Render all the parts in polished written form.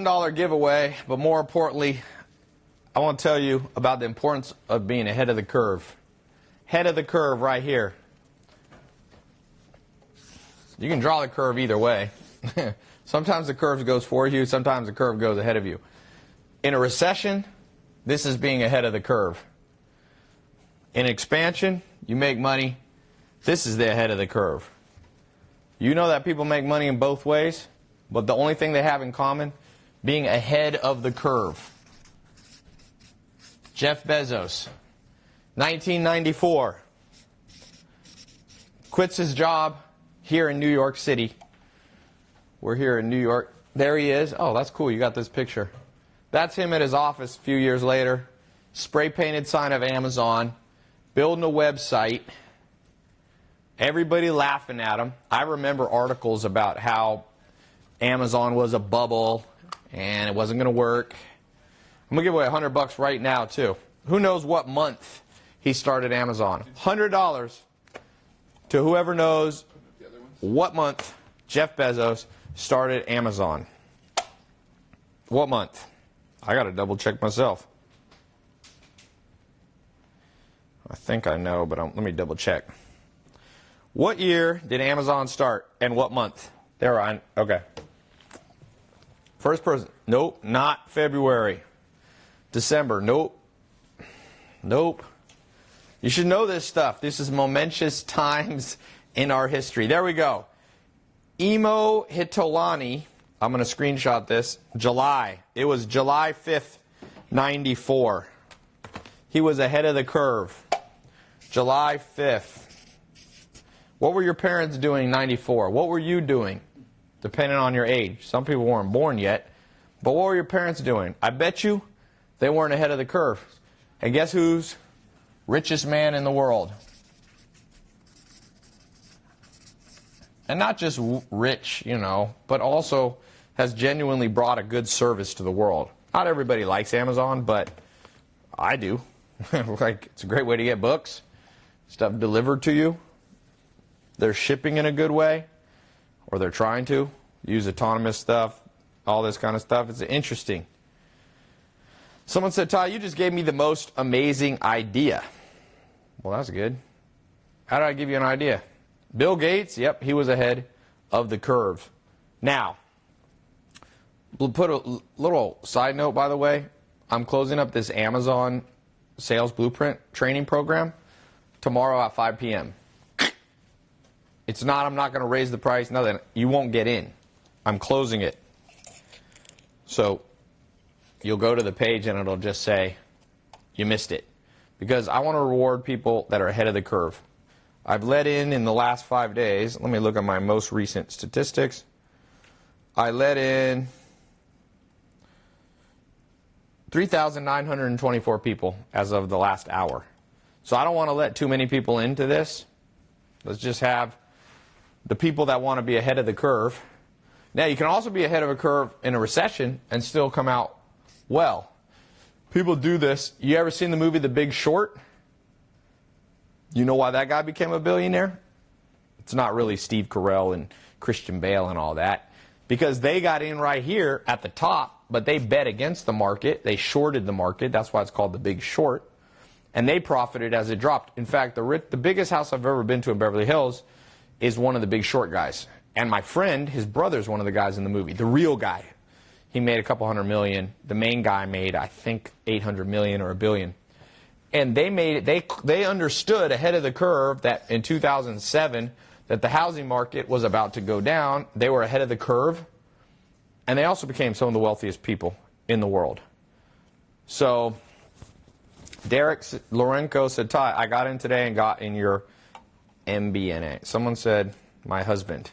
$1 giveaway, but more importantly, I want to tell you about the importance of being ahead of the curve. Head of the curve right here. You can draw the curve either way. Sometimes the curve goes for you, sometimes the curve goes ahead of you. In a recession, this is being ahead of the curve. In expansion, you make money. This is the ahead of the curve. You know that people make money in both ways, but the only thing they have in common, being ahead of the curve. Jeff Bezos, 1994, quits his job here in New York City. We're here in New York. There he is. Oh, that's cool. You got this picture. That's him at his office a few years later. Spray-painted sign of Amazon. Building a website. Everybody laughing at him. I remember articles about how Amazon was a bubble and it wasn't going to work. I'm going to give away $100 right now, too. Who knows what month he started Amazon? $100 to whoever knows what month Jeff Bezos started Amazon. What month? I got to double check myself. I think I know, but let me double check. What year did Amazon start and what month? There, Ryan. Okay. First person. Nope, not February. December. Nope. Nope. You should know this stuff. This is momentous times in our history. There we go. Imo Hitolani. I'm going to screenshot this. July. It was July 5th, 94. He was ahead of the curve. July 5th. What were your parents doing in 94? What were you doing? Depending on your age. Some people weren't born yet. But what were your parents doing? I bet you they weren't ahead of the curve. And guess who's richest man in the world? And not just rich, you know, but also has genuinely brought a good service to the world. Not everybody likes Amazon, but I do. Like, it's a great way to get books, stuff delivered to you. They're shipping in a good way, or they're trying to use autonomous stuff, all this kind of stuff. It's interesting. Someone said, Ty, you just gave me the most amazing idea. Well, that's good. How did I give you an idea? Bill Gates, yep, he was ahead of the curve. Now, we'll put a little side note, by the way. I'm closing up this Amazon Sales Blueprint training program tomorrow at 5 p.m. It's not, I'm not going to raise the price, nothing. You won't get in. I'm closing it. So you'll go to the page and it'll just say, you missed it. Because I want to reward people that are ahead of the curve. I've let in the last 5 days, let me look at my most recent statistics. I let in 3,924 people as of the last hour. So I don't want to let too many people into this. Let's just have the people that want to be ahead of the curve. Now, you can also be ahead of a curve in a recession and still come out well. People do this. You ever seen the movie The Big Short? You know why that guy became a billionaire? It's not really Steve Carell and Christian Bale and all that. Because they got in right here at the top, but they bet against the market. They shorted the market. That's why it's called The Big Short. And they profited as it dropped. In fact, the biggest house I've ever been to in Beverly Hills is one of the Big Short guys. And my friend, his brother's one of the guys in the movie, the real guy. He made a couple $100 million. The main guy made, I think, $800 million or $1 billion. And they understood ahead of the curve that in 2007 that the housing market was about to go down. They were ahead of the curve. And they also became some of the wealthiest people in the world. So Derek Lorenko said, Ty, I got in today and got in your MBNA. Someone said, my husband.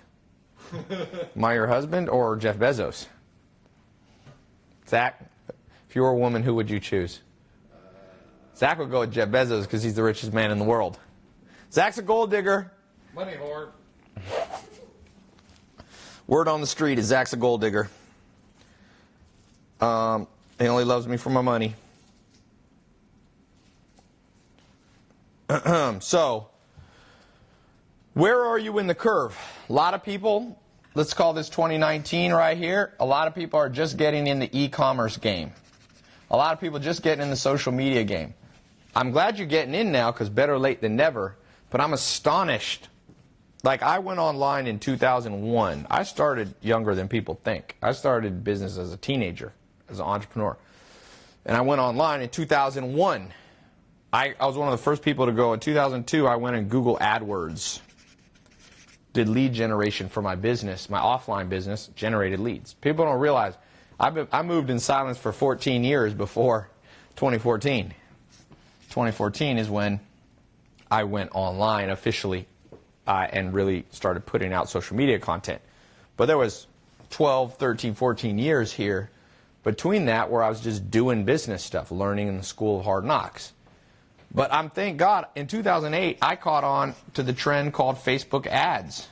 Am I your husband or Jeff Bezos? Zach, if you were a woman, who would you choose? Zach would go with Jeff Bezos because he's the richest man in the world. Zach's a gold digger. Money whore. Word on the street is Zach's a gold digger. He only loves me for my money. So, where are you in the curve? A lot of people let's call this 2019 right here. A lot of people are just getting in the e-commerce game. A lot of people just getting in the social media game. I'm glad you're getting in now because better late than never, but I'm astonished. Like, I went online in 2001. I started younger than people think. I started business as a teenager, as an entrepreneur. And I went online in 2001. I was one of the first people to go. In 2002, I went and Google AdWords. Did lead generation for my business, my offline business, generated leads. People don't realize I moved in silence for 14 years before 2014. 2014 is when I went online officially and really started putting out social media content. But there was 12, 13, 14 years here between that where I was just doing business stuff, learning in the school of hard knocks. But thank God, in 2008, I caught on to the trend called Facebook ads.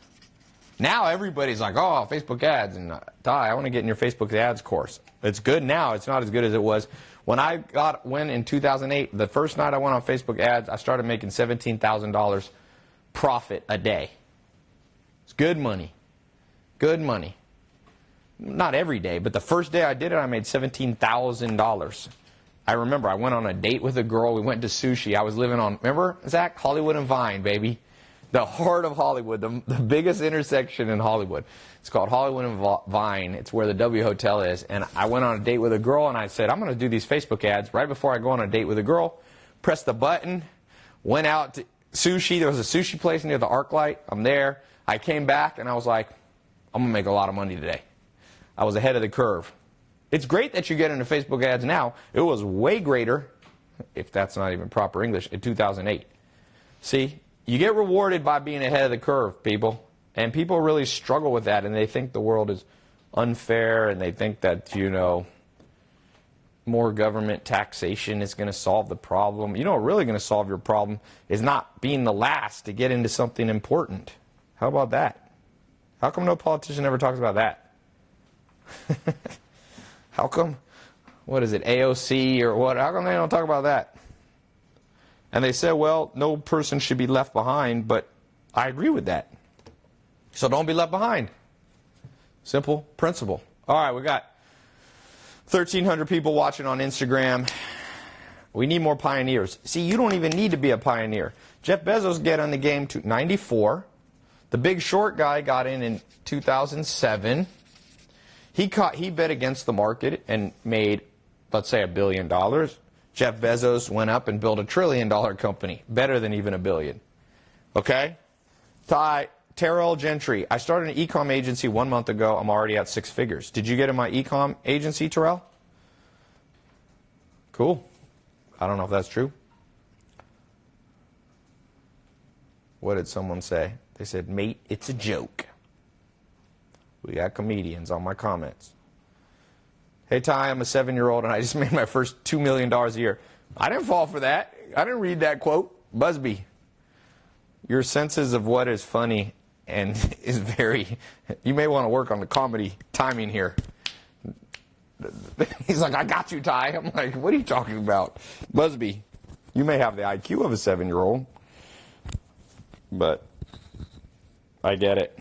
Now everybody's like, oh, Facebook ads. And Ty, I want to get in your Facebook ads course. It's good now. It's not as good as it was. When I went in 2008, the first night I went on Facebook ads, I started making $17,000 profit a day. It's good money. Good money. Not every day, but the first day I did it, I made $17,000. I remember I went on a date with a girl. We went to sushi. I was living on, remember, Zach? Hollywood and Vine, baby. The heart of Hollywood, the biggest intersection in Hollywood. It's called Hollywood and Vine. It's where the W Hotel is. And I went on a date with a girl, and I said, I'm going to do these Facebook ads. Right before I go on a date with a girl, press the button, went out to sushi. There was a sushi place near the ArcLight. I'm there. I came back, and I was like, I'm going to make a lot of money today. I was ahead of the curve. It's great that you get into Facebook ads now. It was way greater, if that's not even proper English, in 2008. See, you get rewarded by being ahead of the curve, people. And people really struggle with that, and they think the world is unfair, and they think that, you know, more government taxation is going to solve the problem. You know what really going to solve your problem is not being the last to get into something important. How about that? How come no politician ever talks about that? How come, what is it, AOC or what? How come they don't talk about that? And they said, well, no person should be left behind, but I agree with that. So don't be left behind. Simple principle. All right, we got 1,300 people watching on Instagram. We need more pioneers. See, you don't even need to be a pioneer. Jeff Bezos got on the game to 94. The Big Short guy got in 2007. He bet against the market and made, let's say, $1 billion. Jeff Bezos went up and built $1 trillion company, better than even $1 billion. Okay? Terrell Gentry. I started an e-com agency 1 month ago. I'm already at 6 figures. Did you get in my e-com agency, Terrell? Cool. I don't know if that's true. What did someone say? They said, mate, it's a joke. We got comedians on my comments. Hey, Ty, I'm a 7-year-old, and I just made my first $2 million a year. I didn't fall for that. I didn't read that quote. Busby, your senses of what is funny and is very... You may want to work on the comedy timing here. He's like, I got you, Ty. I'm like, what are you talking about? Busby, you may have the IQ of a 7-year-old, but I get it.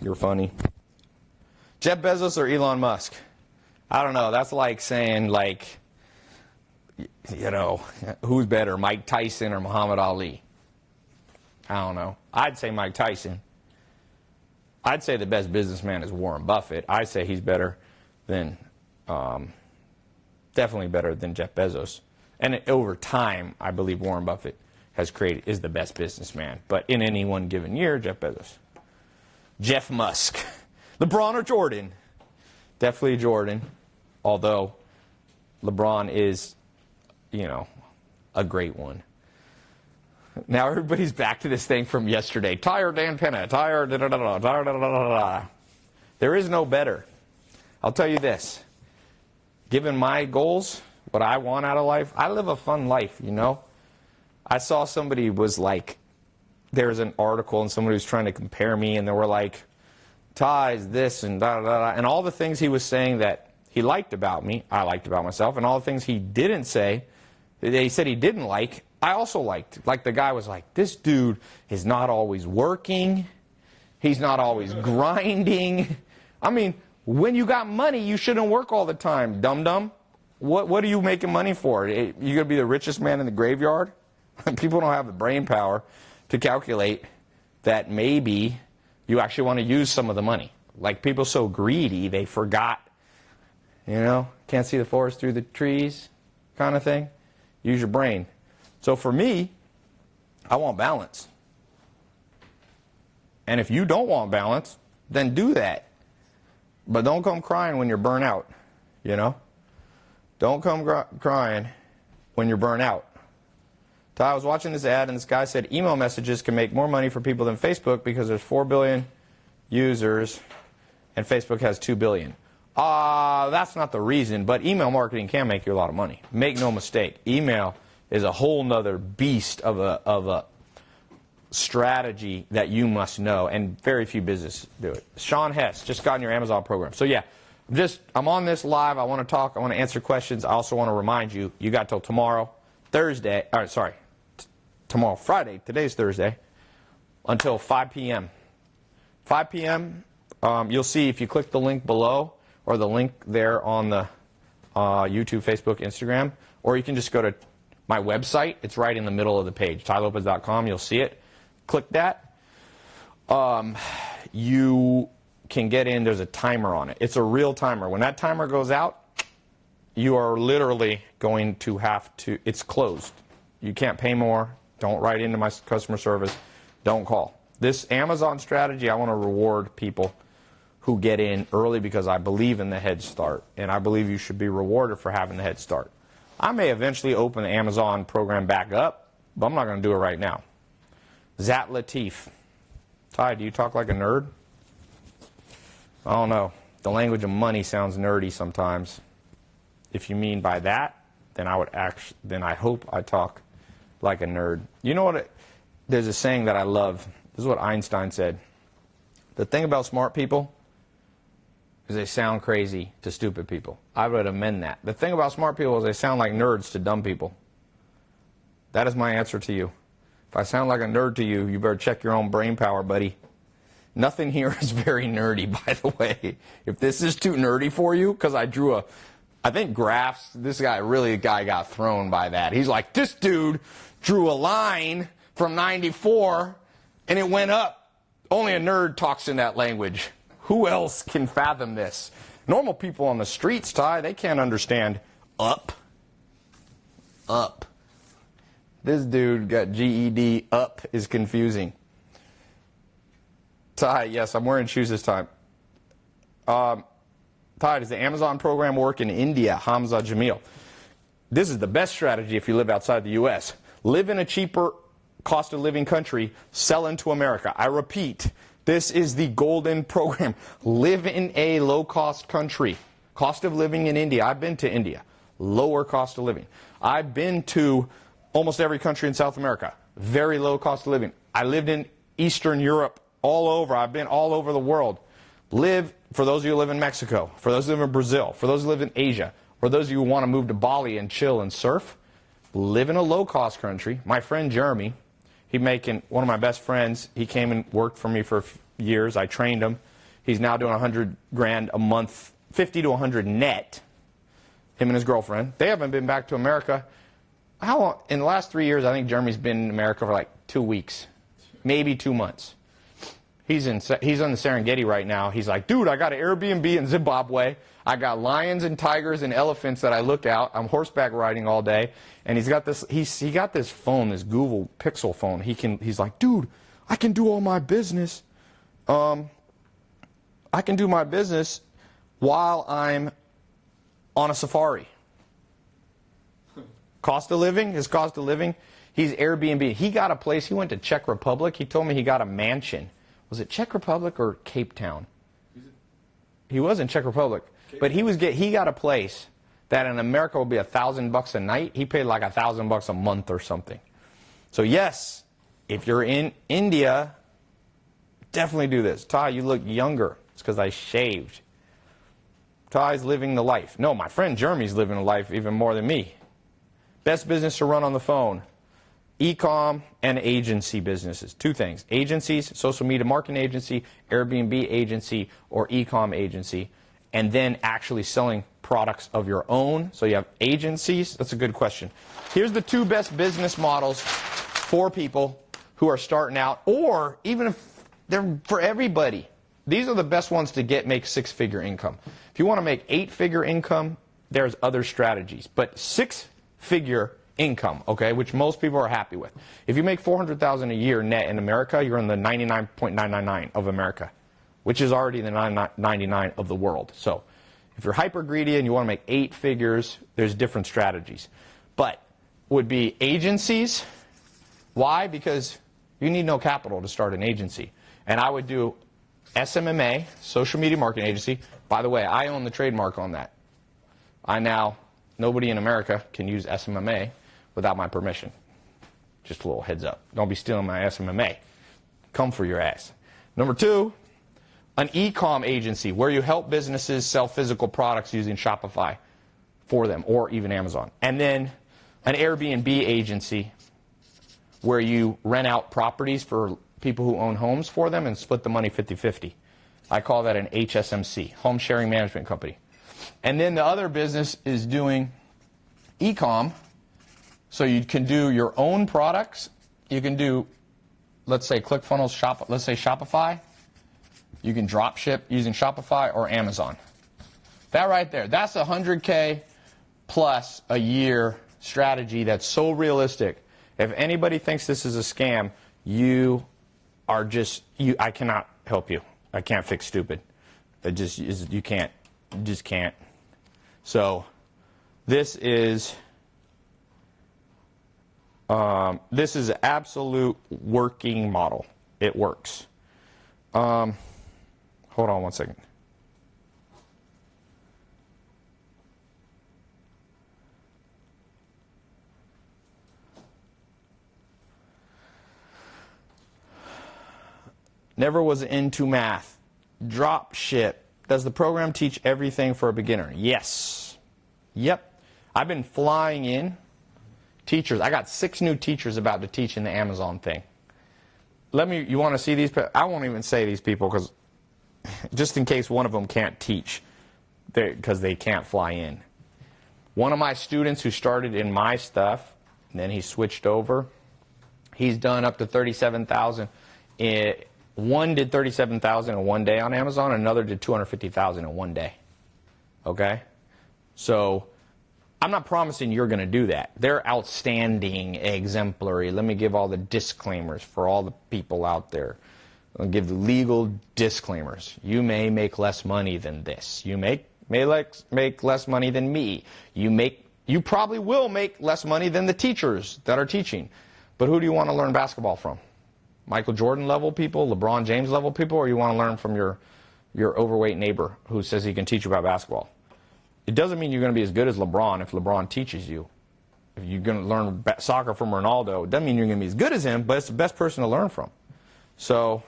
You're funny. Jeff Bezos or Elon Musk? I don't know. That's like saying, like, you know, who's better, Mike Tyson or Muhammad Ali? I don't know. I'd say Mike Tyson. I'd say the best businessman is Warren Buffett. I'd say he's better than, definitely better than Jeff Bezos. And over time, I believe Warren Buffett is the best businessman. But in any one given year, Jeff Bezos. Jeff Musk. LeBron or Jordan? Definitely Jordan. Although LeBron is, you know, a great one. Now everybody's back to this thing from yesterday. Ty or Dan Penna? Ty or da-da-da-da, da-da-da-da-da. There is no better. I'll tell you this. Given my goals, what I want out of life, I live a fun life, you know. I saw somebody was like, there's an article and somebody was trying to compare me, and they were like, Ty's this and da-da-da-da. And all the things he was saying that he liked about me, I liked about myself. And all the things he didn't say, that he said he didn't like, I also liked. Like the guy was like, this dude is not always working. He's not always grinding. I mean, when you got money, you shouldn't work all the time, dum-dum. What are you making money for? You going to be the richest man in the graveyard? People don't have the brain power to calculate that maybe you actually want to use some of the money. Like people so greedy, they forgot, can't see the forest through the trees kind of thing. Use your brain. So for me, I want balance. And if you don't want balance, then do that. But don't come crying when you're burnt out, Don't come crying when you're burnt out. I was watching this ad, and this guy said email messages can make more money for people than Facebook because there's 4 billion users, and Facebook has 2 billion. That's not the reason, but email marketing can make you a lot of money. Make no mistake. Email is a whole nother beast of a strategy that you must know, and very few businesses do it. Sean Hess, just got in your Amazon program. So yeah, I'm on this live. I want to talk. I want to answer questions. I also want to remind you, you got till tomorrow, tomorrow, Friday. Today's Thursday, until 5 p.m. 5 p.m., you'll see if you click the link below or the link there on the YouTube, Facebook, Instagram, or you can just go to my website. It's right in the middle of the page, tylopez.com. You'll see it. Click that. You can get in. There's a timer on it. It's a real timer. When that timer goes out, you are literally going to have to, it's closed. You can't pay more. Don't write into my customer service. Don't call. This Amazon strategy, I want to reward people who get in early because I believe in the head start, and I believe you should be rewarded for having the head start. I may eventually open the Amazon program back up, but I'm not going to do it right now. Zat Latif. Ty, do you talk like a nerd? I don't know. The language of money sounds nerdy sometimes. If you mean by that, then I hope I talk like a nerd. You know what? There's a saying that I love. This is what Einstein said. The thing about smart people is they sound crazy to stupid people. I would amend that. The thing about smart people is they sound like nerds to dumb people. That is my answer to you. If I sound like a nerd to you, you better check your own brain power, buddy. Nothing here is very nerdy, by the way. If this is too nerdy for you, because I think graphs, the guy got thrown by that. He's like, this dude drew a line from 94 and it went up. Only a nerd talks in that language. Who else can fathom this? Normal people on the streets, Ty, they can't understand up. Up. This dude got GED. Up is confusing. Ty, yes, I'm wearing shoes this time. Ty, does the Amazon program work in India? Hamza Jamil. This is the best strategy if you live outside the U.S. Live in a cheaper cost of living country, sell into America. I repeat, this is the golden program. Live in a low-cost country. Cost of living in India. I've been to India. Lower cost of living. I've been to almost every country in South America. Very low cost of living. I lived in Eastern Europe, all over. I've been all over the world. For those of you who live in Mexico, for those who live in Brazil, for those who live in Asia, for those of you who want to move to Bali and chill and surf, live in a low-cost country. My friend Jeremy, one of my best friends, he came and worked for me for years. I trained him. He's now doing $100,000 a month, 50 to 100 net, him and his girlfriend. They haven't been back to America. How long? In the last 3 years, I think Jeremy's been in America for like 2 weeks, maybe 2 months. He's on the Serengeti right now. He's like, dude, I got an Airbnb in Zimbabwe. I got lions and tigers and elephants that I look out. I'm horseback riding all day, and he's got this. He got this phone, this Google Pixel phone. He's like, dude, I can do all my business. I can do my business while I'm on a safari. Cost of living, his cost of living. He's Airbnb. He got a place. He went to Czech Republic. He told me he got a mansion. Was it Czech Republic or Cape Town? He was in Czech Republic, but he got a place that in America would be $1,000 a night. He paid like $1,000 a month or something. So yes, if you're in India, definitely do this. Ty, you look younger. It's because I shaved. Ty's living the life. No, my friend Jeremy's living the life even more than me. Best business to run on the phone. e-com and agency businesses. Two things. Agencies, social media marketing agency, Airbnb agency, or e-com agency, and then actually selling products of your own. So you have agencies. That's a good question. Here's the two best business models for people who are starting out, or even if they're for everybody. These are the best ones to make six-figure income. If you want to make 8-figure income, there's other strategies. But 6-figure income, okay, which most people are happy with. If you make $400,000 a year net in America, you're in the 99.999 of America, which is already the 99 of the world. So if you're hyper greedy and you want to make 8 figures, there's different strategies. But would be agencies. Why? Because you need no capital to start an agency. And I would do SMMA, social media marketing agency. By the way, I own the trademark on that. Nobody in America can use SMMA without my permission. Just a little heads up. Don't be stealing my SMMA. Come for your ass. Number 2, an e-com agency where you help businesses sell physical products using Shopify for them, or even Amazon. And then an Airbnb agency where you rent out properties for people who own homes for them and split the money 50-50. I call that an HSMC, home sharing management company. And then the other business is doing e-com. So you can do your own products. You can do, let's say, ClickFunnels, let's say Shopify. You can drop ship using Shopify or Amazon. That right there, that's a $100K plus a year strategy that's so realistic. If anybody thinks this is a scam, you are just, I cannot help you. I can't fix stupid. You can't. You just can't. So this is an absolute working model. It works. Hold on one second. Never was into math. Drop ship. Does the program teach everything for a beginner? Yes. Yep. I've been flying in teachers. I got 6 new teachers about to teach in the Amazon thing. You want to see these? I won't even say these people because just in case one of them can't teach because they can't fly in. One of my students who started in my stuff, and then he switched over, he's done up to $37,000. One did $37,000 in one day on Amazon, and another did $250,000 in one day. Okay? So I'm not promising you're going to do that. They're outstanding, exemplary. Let me give all the disclaimers for all the people out there. I'll give the legal disclaimers. You may make less money than this. You may make less money than me. You probably will make less money than the teachers that are teaching. But who do you want to learn basketball from? Michael Jordan level people, LeBron James level people, or you want to learn from your overweight neighbor who says he can teach you about basketball? It doesn't mean you're going to be as good as LeBron if LeBron teaches you. If you're going to learn soccer from Ronaldo, it doesn't mean you're going to be as good as him, but it's the best person to learn from. So,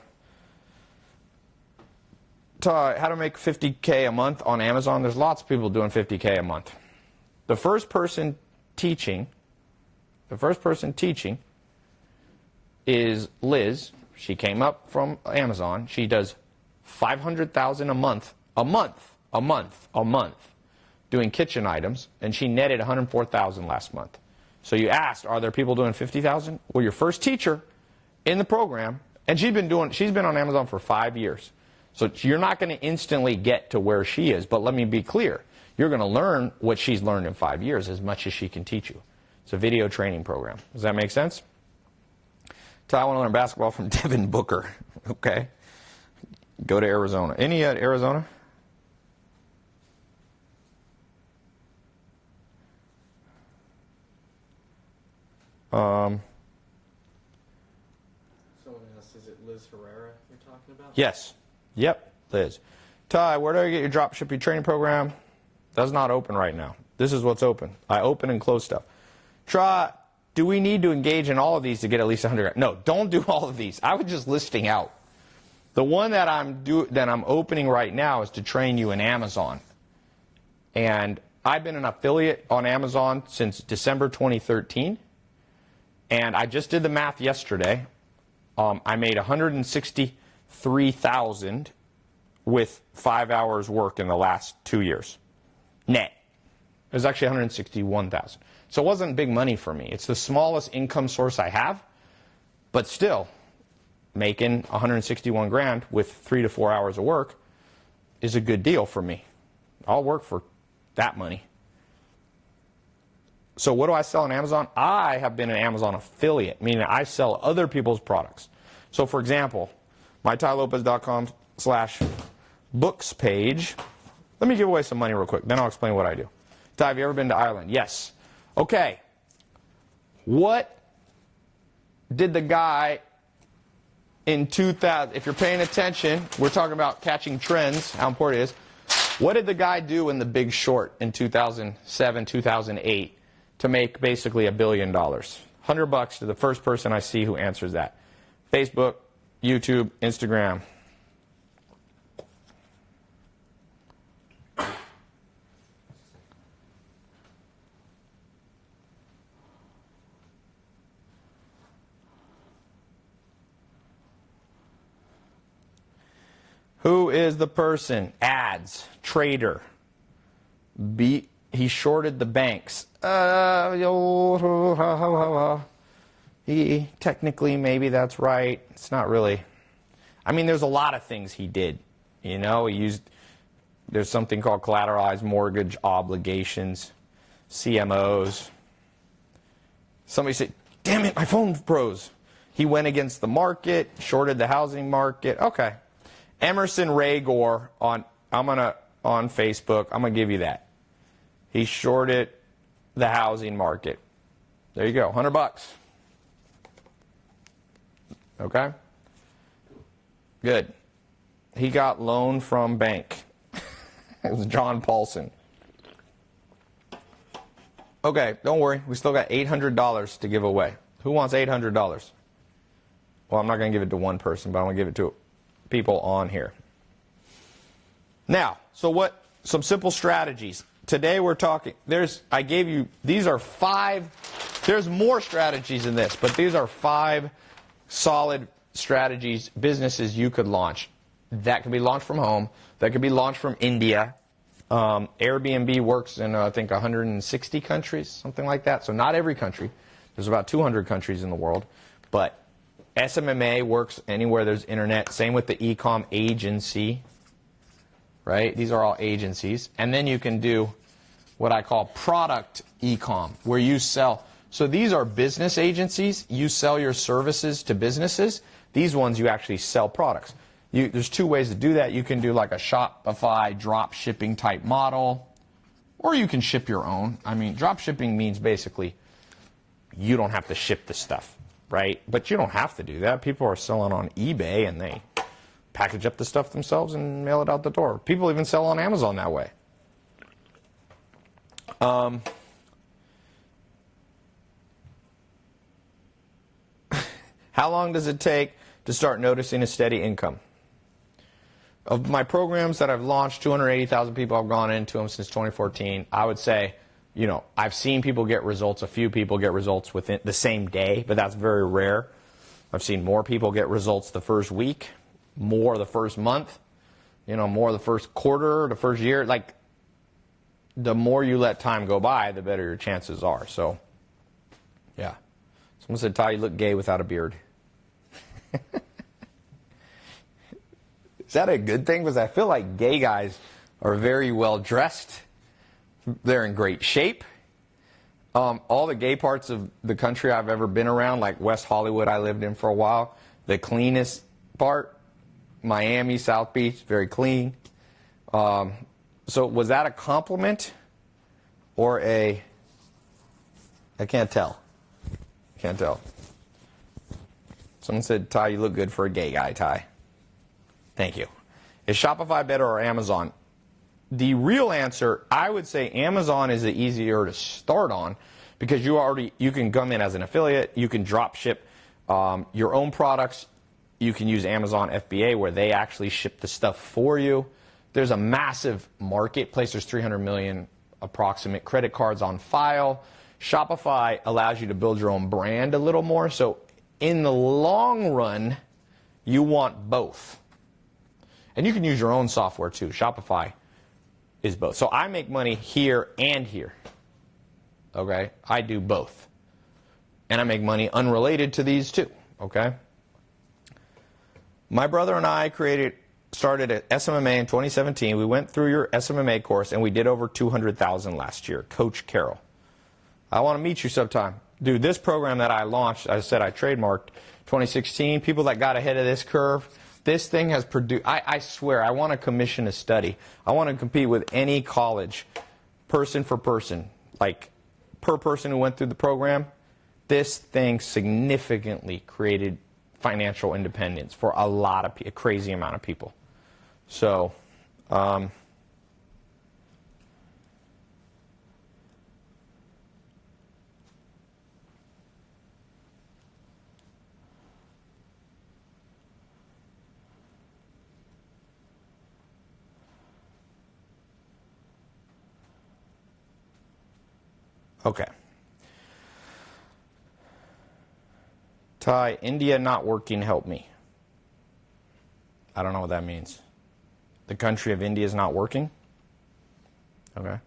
how to make $50K a month on Amazon? There's lots of people doing $50K a month. The first person teaching is Liz. She came up from Amazon. She does $500,000 a month, doing kitchen items, and she netted $104,000 last month. So you asked, are there people doing $50,000? Well, your first teacher in the program, and she's been on Amazon for 5 years. So you're not going to instantly get to where she is, but let me be clear. You're going to learn what she's learned in 5 years as much as she can teach you. It's a video training program. Does that make sense? I want to learn basketball from Devin Booker. Okay. Go to Arizona. Any at Arizona? Someone else, is it Liz Herrera you're talking about? Yes. Yep, Liz. Ty, where do I get your drop shipping training program? That's not open right now. This is what's open. I open and close stuff. Do we need to engage in all of these to get at least 100? No, don't do all of these. I was just listing out. The one that I'm opening right now is to train you in Amazon. And I've been an affiliate on Amazon since December 2013. And I just did the math yesterday. I made $163,000 with 5 hours work in the last 2 years. Net. It was actually $161,000. So it wasn't big money for me. It's the smallest income source I have, but still, making 161 grand with 3 to 4 hours of work is a good deal for me. I'll work for that money. So what do I sell on Amazon? I have been an Amazon affiliate, meaning I sell other people's products. So for example, my tylopez.com/books page. Let me give away some money real quick, then I'll explain what I do. Ty, have you ever been to Ireland? Yes. Okay. What did the guy in 2000, if you're paying attention, we're talking about catching trends, how important it is. What did the guy do in The Big Short in 2007, 2008 to make basically $1 billion? $100 to the first person I see who answers that. Facebook, YouTube, Instagram. Who is the person? Ads. Trader. He shorted the banks. Technically, maybe that's right. It's not really. I mean, there's a lot of things he did. You know, there's something called collateralized mortgage obligations, CMOs. Somebody said, damn it, my phone froze. He went against the market, shorted the housing market. Okay. Emerson Raygor on Facebook. I'm gonna give you that. He shorted the housing market. There you go, $100. Okay. Good. He got loan from bank. It was John Paulson. Okay, don't worry. We still got $800 to give away. Who wants $800? Well, I'm not going to give it to one person, but I'm going to give it to people on here. Now, some simple strategies. Today we're talking, I gave you, these are 5, there's more strategies in this, but these are 5 solid strategies, businesses you could launch. That can be launched from home. That could be launched from India. Airbnb works in, I think, 160 countries, something like that. So not every country. There's about 200 countries in the world. But SMMA works anywhere there's internet. Same with the e-com agency. Right? These are all agencies. And then you can do what I call product e-com, where you sell. So these are business agencies. You sell your services to businesses. These ones you actually sell products. There's 2 ways to do that. You can do like a Shopify drop shipping type model, or you can ship your own. I mean, drop shipping means basically you don't have to ship the stuff, right? But you don't have to do that. People are selling on eBay and they package up the stuff themselves and mail it out the door. People even sell on Amazon that way. How long does it take to start noticing a steady income? Of my programs that I've launched, 280,000 people have gone into them since 2014. I would say, I've seen people get results. A few people get results within the same day, but that's very rare. I've seen more people get results the first week, more the first month, more the first quarter, the first year. Like, the more you let time go by, the better your chances are. So, yeah. Someone said, Ty, you look gay without a beard. Is that a good thing? Because I feel like gay guys are very well dressed. They're in great shape. All the gay parts of the country I've ever been around, like West Hollywood I lived in for a while, the cleanest part, Miami, South Beach, very clean. So was that a compliment or I can't tell. Can't tell. Someone said, Ty, you look good for a gay guy, Ty. Thank you. Is Shopify better or Amazon? The real answer, I would say Amazon is the easier to start on because you can come in as an affiliate, you can drop ship your own products, you can use Amazon FBA where they actually ship the stuff for you. There's a massive marketplace. There's 300 million approximate credit cards on file. Shopify allows you to build your own brand a little more. So in the long run, you want both. And you can use your own software too. Shopify is both. So I make money here and here. Okay? I do both. And I make money unrelated to these too. Okay? My brother and I started at SMMA in 2017. We went through your SMMA course and we did over 200,000 last year. Coach Carroll. I want to meet you sometime. Dude, this program that I launched, I said I trademarked 2016, people that got ahead of this curve, this thing has produced, I swear, I want to commission a study. I want to compete with any college, person for person, like per person who went through the program. This thing significantly created financial independence for a crazy amount of people. So, okay. Ty, India not working, help me. I don't know what that means. The country of India is not working? Okay.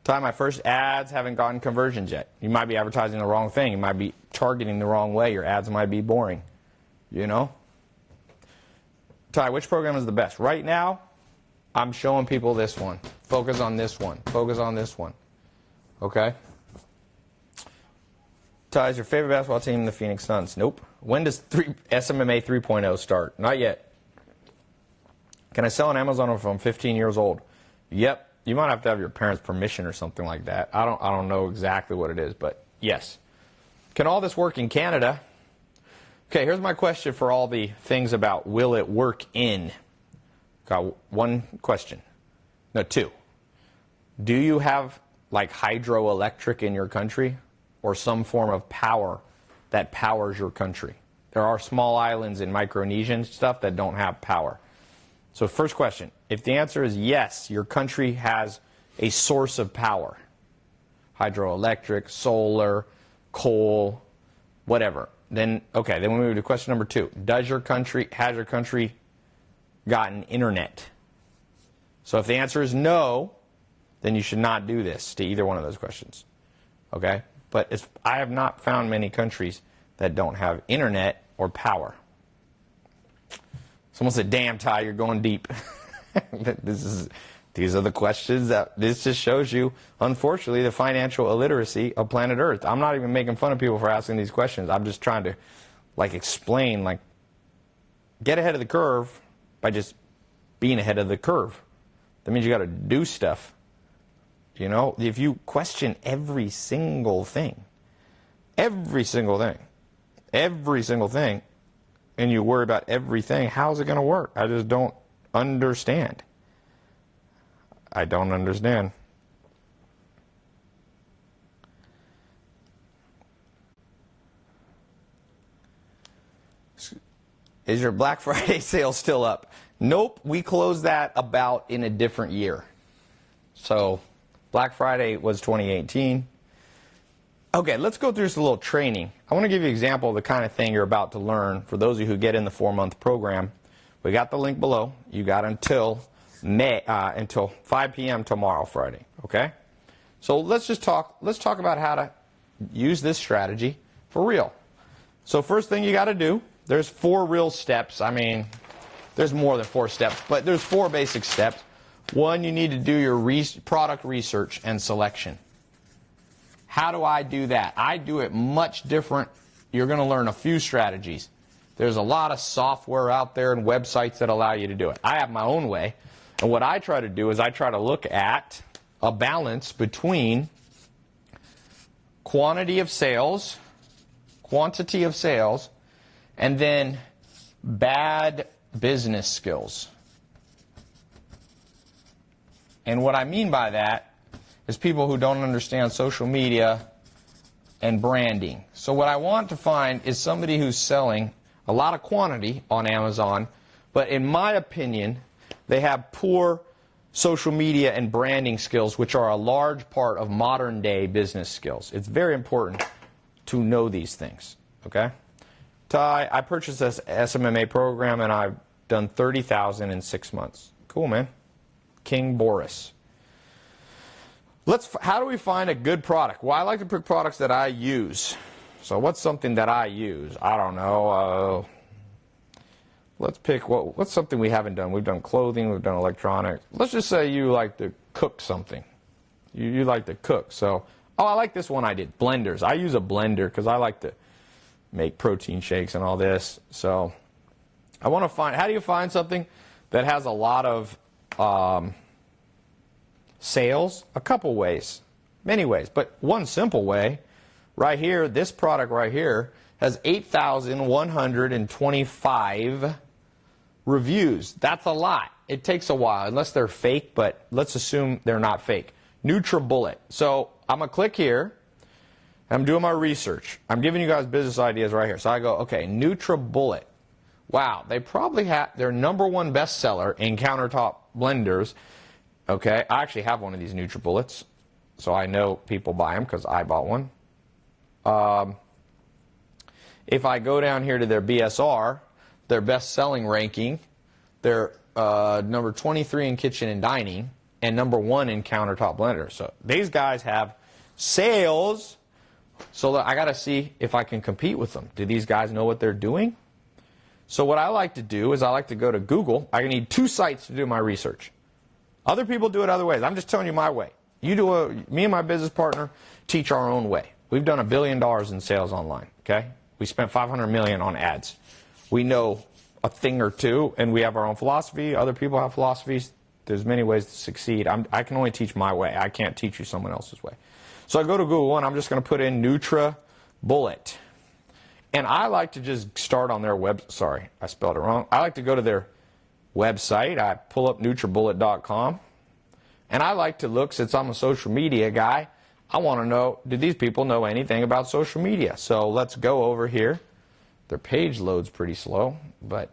Ty, my first ads haven't gotten conversions yet. You might be advertising the wrong thing. You might be targeting the wrong way. Your ads might be boring. You know? Ty, which program is the best? Right now, I'm showing people this one. Focus on this one. Focus on this one. Okay? Ty, is your favorite basketball team the Phoenix Suns? Nope. When does SMMA 3.0 start? Not yet. Can I sell on Amazon if I'm 15 years old? Yep. You might have to have your parents' permission or something like that. I don't know exactly what it is, but yes. Can all this work in Canada? Okay, here's my question for all the things about will it work in. Got one question. No, two. Do you have like hydroelectric in your country or some form of power that powers your country? There are small islands in Micronesia and stuff that don't have power. So first question, if the answer is yes, your country has a source of power, hydroelectric, solar, coal, whatever, then okay, then we move to question number two. Has your country gotten internet? So if the answer is no, then you should not do this to either one of those questions. Okay? But I have not found many countries that don't have internet or power. Someone said, damn, Ty, you're going deep. These are the questions that this just shows you, unfortunately, the financial illiteracy of planet Earth. I'm not even making fun of people for asking these questions. I'm just trying to, explain, get ahead of the curve by just being ahead of the curve. That means you got to do stuff. You know, if you question every single thing, and you worry about everything, how's it going to work? I just don't understand. I don't understand. Is your Black Friday sale still up? Nope, we closed that about in a different year. So Black Friday was 2018. Okay, let's go through just a little training. I want to give you an example of the kind of thing you're about to learn for those of you who get in the 4-month program. We got the link below. You got until 5 p.m. tomorrow, Friday. Okay? So let's talk about how to use this strategy for real. So first thing you got to do, there's 4 real steps. I mean, there's more than 4 steps, but there's 4 basic steps. 1, you need to do your product research and selection. How do I do that? I do it much different. You're going to learn a few strategies. There's a lot of software out there and websites that allow you to do it. I have my own way. And what I try to do is I try to look at a balance between quantity of sales, and then bad business skills. And what I mean by that is people who don't understand social media and branding. So what I want to find is somebody who's selling a lot of quantity on Amazon, but in my opinion, they have poor social media and branding skills, which are a large part of modern day business skills. It's very important to know these things, okay? Ty, I purchased this SMMA program and I've done 30,000 in 6 months. Cool, man. King Boris. How do we find a good product? Well, I like to pick products that I use. So what's something that I use? I don't know. Let's pick what's something we haven't done. We've done clothing, we've done electronics. Let's just say you like to cook something. You like to cook. So, I like this one I did, blenders. I use a blender because I like to make protein shakes and all this. So I want to find, how do you find something that has a lot of sales? A couple ways, many ways, but one simple way, right here, this product right here has 8,125 reviews. That's a lot. It takes a while, unless they're fake, but let's assume they're not fake. NutriBullet. So I'm going to click here. I'm doing my research. I'm giving you guys business ideas right here. So I go, okay, NutriBullet. Wow, they probably have their #1 bestseller in countertop blenders. Okay, I actually have one of these NutriBullets, so I know people buy them because I bought one. If I go down here to their BSR, their best-selling ranking, they're number 23 in kitchen and dining, and #1 in countertop blenders. So these guys have sales. So I got to see if I can compete with them. Do these guys know what they're doing? So what I like to do is I like to go to Google. I need 2 sites to do my research. Other people do it other ways. I'm just telling you my way. Me and my business partner teach our own way. We've done $1 billion in sales online. Okay, we spent $500 million on ads. We know a thing or two, and we have our own philosophy. Other people have philosophies. There's many ways to succeed. I can only teach my way. I can't teach you someone else's way. So I go to Google, and I'm just going to put in NutriBullet. And I like to just start on their web. Sorry, I spelled it wrong. I like to go to their website. I pull up NutriBullet.com. And I like to look, since I'm a social media guy, I want to know, do these people know anything about social media? So let's go over here. Their page loads pretty slow, but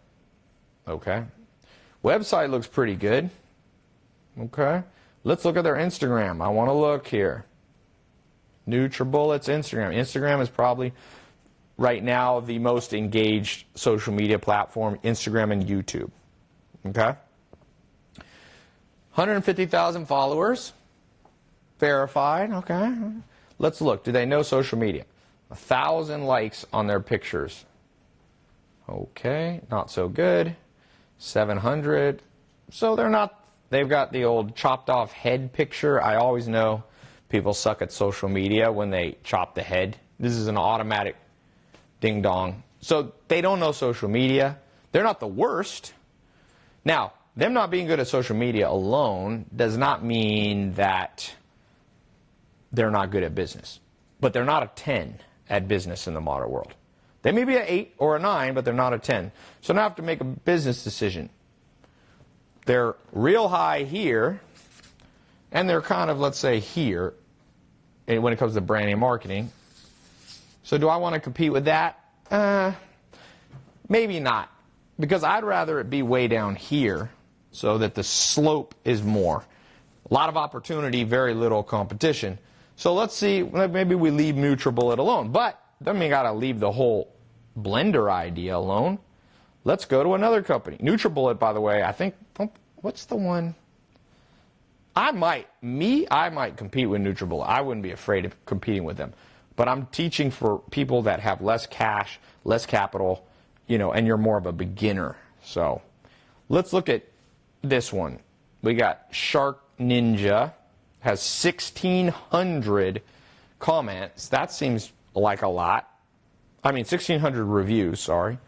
okay. Website looks pretty good. Okay. Let's look at their Instagram. I want to look here. NutriBullet's Instagram. Instagram is probably right now the most engaged social media platform, Instagram and YouTube. Okay. 150,000 followers. Verified. Okay. Let's look. Do they know social media? 1,000 likes on their pictures. Okay. Not so good. 700. So they're not. They've got the old chopped off head picture. I always know people suck at social media when they chop the head. This is an automatic ding dong. So they don't know social media. They're not the worst. Now, them not being good at social media alone does not mean that they're not good at business. But they're not a 10 at business in the modern world. They may be an 8 or a 9, but they're not a 10. So now I have to make a business decision. They're real high here, and they're kind of, let's say, here when it comes to branding and marketing. So do I want to compete with that? Maybe not. Because I'd rather it be way down here so that the slope is more. A lot of opportunity, very little competition. So let's see, maybe we leave NutriBullet alone. But doesn't mean you got to leave the whole blender idea alone. Let's go to another company. NutriBullet, by the way, I think, what's the one? I might compete with NutriBullet. I wouldn't be afraid of competing with them. But I'm teaching for people that have less cash, less capital, and you're more of a beginner. So let's look at this one. We got Shark Ninja, has 1,600 comments. That seems like a lot. 1,600 reviews, sorry.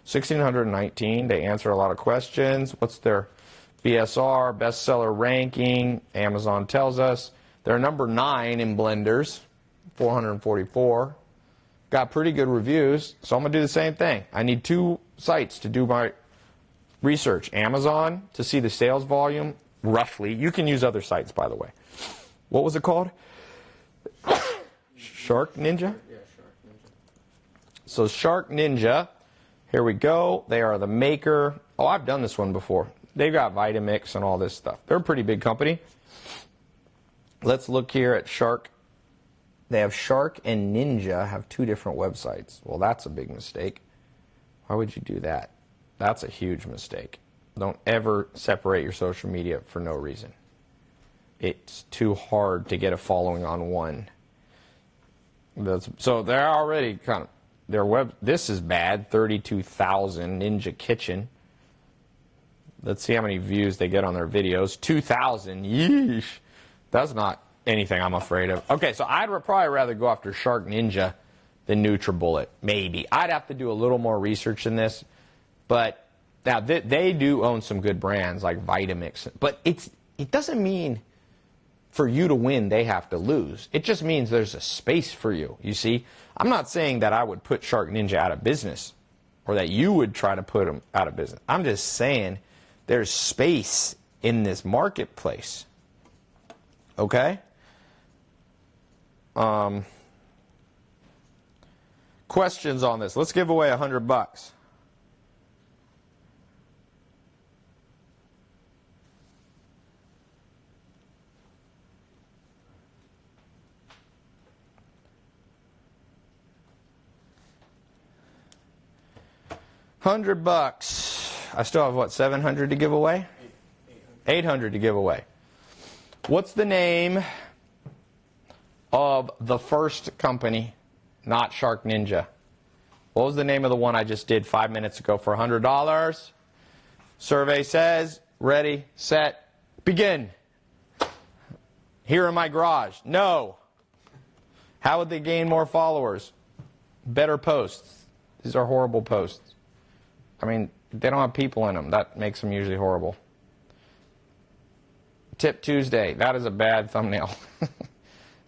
1,619. They answer a lot of questions. What's their BSR, bestseller ranking? Amazon tells us. They're #9 in blenders, 444. Got pretty good reviews, so I'm going to do the same thing. I need 2 sites to do my research. Amazon to see the sales volume, roughly. You can use other sites, by the way. What was it called? Shark Ninja? Yeah, Shark Ninja. So Shark Ninja, here we go. They are the maker. Oh, I've done this one before. They've got Vitamix and all this stuff. They're a pretty big company. Let's look here at Shark. They have Shark and Ninja have 2 different websites. Well, that's a big mistake. Why would you do that? That's a huge mistake. Don't ever separate your social media for no reason. It's too hard to get a following on one. So they're already kind of, their web, this is bad, 32,000 Ninja Kitchen. Let's see how many views they get on their videos. 2,000, yeesh. That's not anything I'm afraid of. Okay, so I'd probably rather go after Shark Ninja than NutriBullet, maybe. I'd have to do a little more research in this, but now they do own some good brands like Vitamix, but it doesn't mean for you to win they have to lose. It just means there's a space for you, you see? I'm not saying that I would put Shark Ninja out of business or that you would try to put them out of business. I'm just saying there's space in this marketplace, okay? Questions on this. Let's give away $100. $100. I still have, what, 700 to give away? 800 to give away. What's the name of the first company, not Shark Ninja? What was the name of the one I just did 5 minutes ago for $100? Survey says, ready, set, begin. Here in my garage. No. How would they gain more followers? Better posts. These are horrible posts. I mean, they don't have people in them. That makes them usually horrible. Tip Tuesday. That is a bad thumbnail.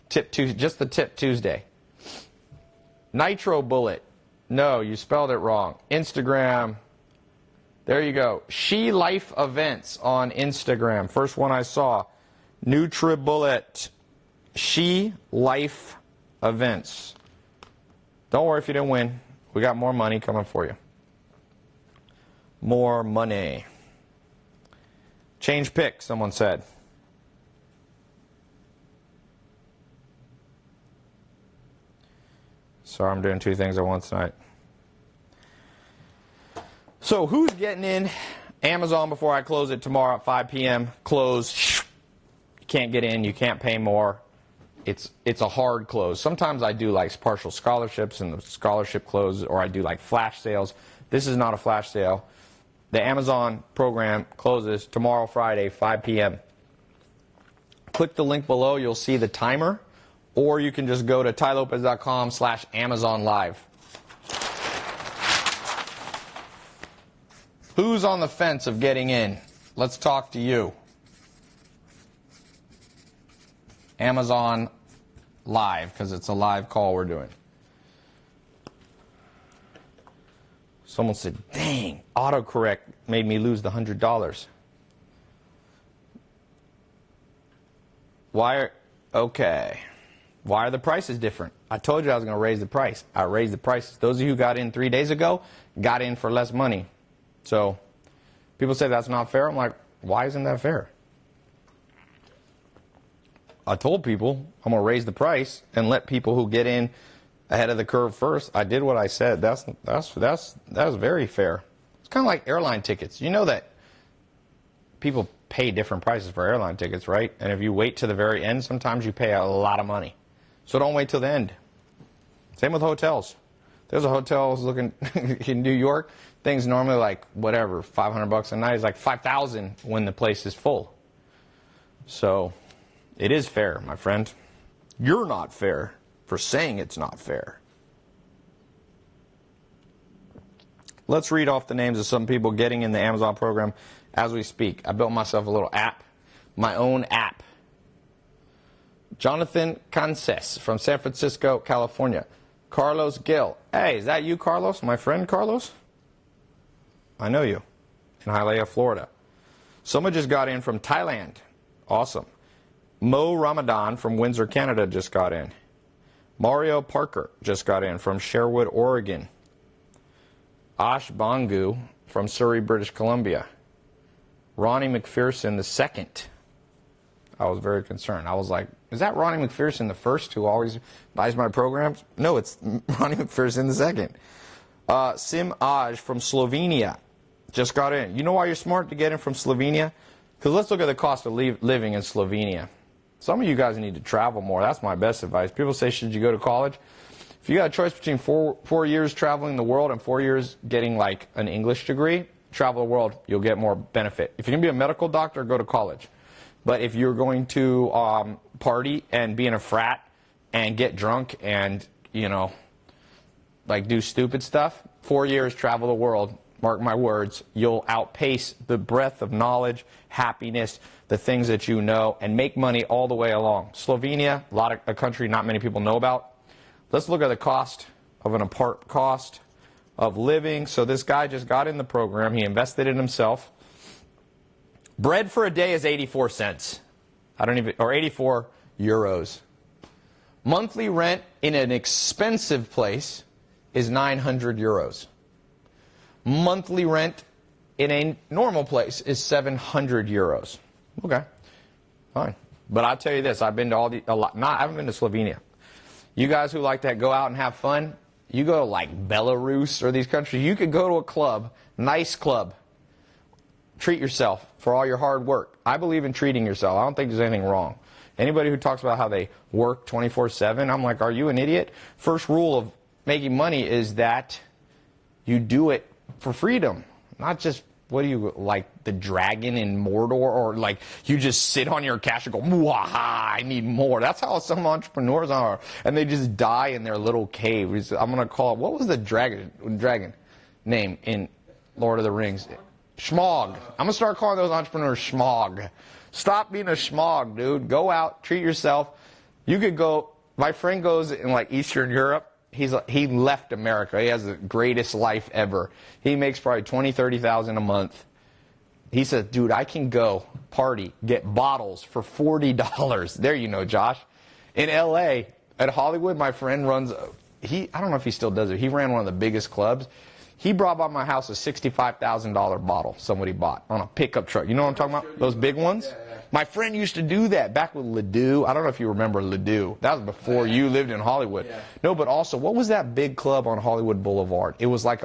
Tip Tuesday. Just the Tip Tuesday. Nitro Bullet. No, you spelled it wrong. Instagram. There you go. She Life Events on Instagram. First one I saw. NutriBullet. She Life Events. Don't worry if you didn't win. We got more money coming for you. More money. Change pick, someone said. Sorry, I'm doing 2 things at once tonight. So who's getting in Amazon before I close it tomorrow at 5 p.m.? Close. You can't get in. You can't pay more. It's a hard close. Sometimes I do like partial scholarships and the scholarship closes, or I do like flash sales. This is not a flash sale. The Amazon program closes tomorrow, Friday, 5 p.m. Click the link below. You'll see the timer. Or you can just go to tylopez.com/Amazon Live. Who's on the fence of getting in? Let's talk to you. Amazon Live, because it's a live call we're doing. Someone said, dang, autocorrect made me lose the $100. Okay. Why are the prices different? I told you I was going to raise the price. I raised the prices. Those of you who got in 3 days ago got in for less money. So people say that's not fair. I'm like, why isn't that fair? I told people I'm going to raise the price and let people who get in ahead of the curve first. I did what I said. That's very fair. It's kind of like airline tickets. You know that people pay different prices for airline tickets, right? And if you wait to the very end, sometimes you pay a lot of money. So don't wait till the end. Same with hotels. There's a hotel I was looking in New York. Things normally like whatever, $500 a night. It's like $5,000 when the place is full. So it is fair, my friend. You're not fair for saying it's not fair. Let's read off the names of some people getting in the Amazon program as we speak. I built myself a little app, my own app. Jonathan Cances from San Francisco, California. Carlos Gill. Hey, is that you, Carlos? My friend Carlos? I know you. In Hialeah, Florida. Someone just got in from Thailand. Awesome. Mo Ramadan from Windsor, Canada just got in. Mario Parker just got in from Sherwood, Oregon. Ash Bangu from Surrey, British Columbia. Ronnie McPherson the second. I was very concerned. I was like, is that Ronnie McPherson the first who always buys my programs? No, it's Ronnie McPherson the second. Sim Aj from Slovenia just got in. You know why you're smart to get in from Slovenia? Because let's look at the cost of living in Slovenia. Some of you guys need to travel more. That's my best advice. People say, should you go to college? If you got a choice between four years traveling the world and 4 years getting like an English degree, travel the world, you'll get more benefit. If you're going to be a medical doctor, go to college. But if you're going to party and be in a frat and get drunk and, you know, like do stupid stuff, 4 years, travel the world, mark my words, you'll outpace the breadth of knowledge, happiness, the things that you know, and make money all the way along. Slovenia, a country not many people know about. Let's look at the cost of cost of living. So this guy just got in the program. He invested in himself. Bread for a day is 84 cents. Or 84 euros. Monthly rent in an expensive place is 900 euros. Monthly rent in a normal place is 700 euros. Okay, fine. But I'll tell you this, I've been to I haven't been to Slovenia. You guys who like to go out and have fun, you go to like Belarus or these countries, you could go to a club, nice club. Treat yourself for all your hard work. I believe in treating yourself. I don't think there's anything wrong. Anybody who talks about how they work 24/7, I'm like, are you an idiot? First rule of making money is that you do it for freedom, not just, what do you, like the dragon in Mordor, or like you just sit on your cash and go, "Mwaha, I need more." That's how some entrepreneurs are, and they just die in their little cave. I'm going to call it, what was the dragon name in Lord of the Rings? Schmog. I'm going to start calling those entrepreneurs Schmog. Stop being a schmog, dude. Go out, treat yourself. You could go, my friend goes in like Eastern Europe. He left America. He has the greatest life ever. He makes probably $20,000, $30,000 a month. He said, dude, I can go party, get bottles for $40. There you know, Josh. In L.A., at Hollywood, my friend runs, I don't know if he still does it. He ran one of the biggest clubs. He brought by my house a $65,000 bottle somebody bought on a pickup truck. You know what I'm talking about? Those big ones? Yeah. My friend used to do that back with Ledoux. I don't know if you remember Ledoux. That was before you lived in Hollywood. Yeah. No, but also, what was that big club on Hollywood Boulevard? It was like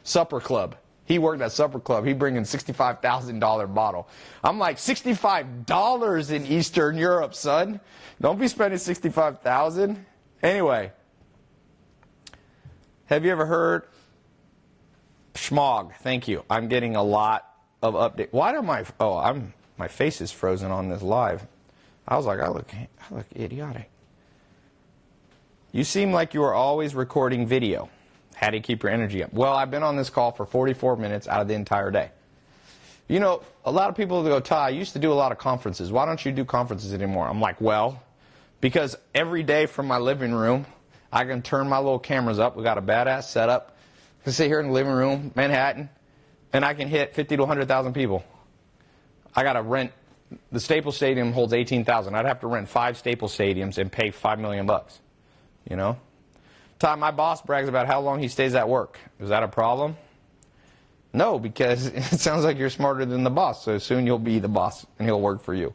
Supper Club. He worked at Supper Club. He bring in $65,000 bottle. I'm like, $65 in Eastern Europe, son. Don't be spending $65,000. Anyway, have you ever heard Schmog? Thank you. I'm getting a lot of updates. Why do my face is frozen on this live. I was like, I look idiotic. You seem like you are always recording video. How do you keep your energy up? Well, I've been on this call for 44 minutes out of the entire day. You know, a lot of people go, Ty, I used to do a lot of conferences. Why don't you do conferences anymore? I'm like, well, because every day from my living room, I can turn my little cameras up. We got a badass setup. I can sit here in the living room, Manhattan, and I can hit 50 to 100,000 people. I got to rent, the Staples Stadium holds 18,000. I'd have to rent 5 Staples Stadiums and pay $5 million bucks. You know? Tom, my boss brags about how long he stays at work. Is that a problem? No, because it sounds like you're smarter than the boss, so soon you'll be the boss and he'll work for you.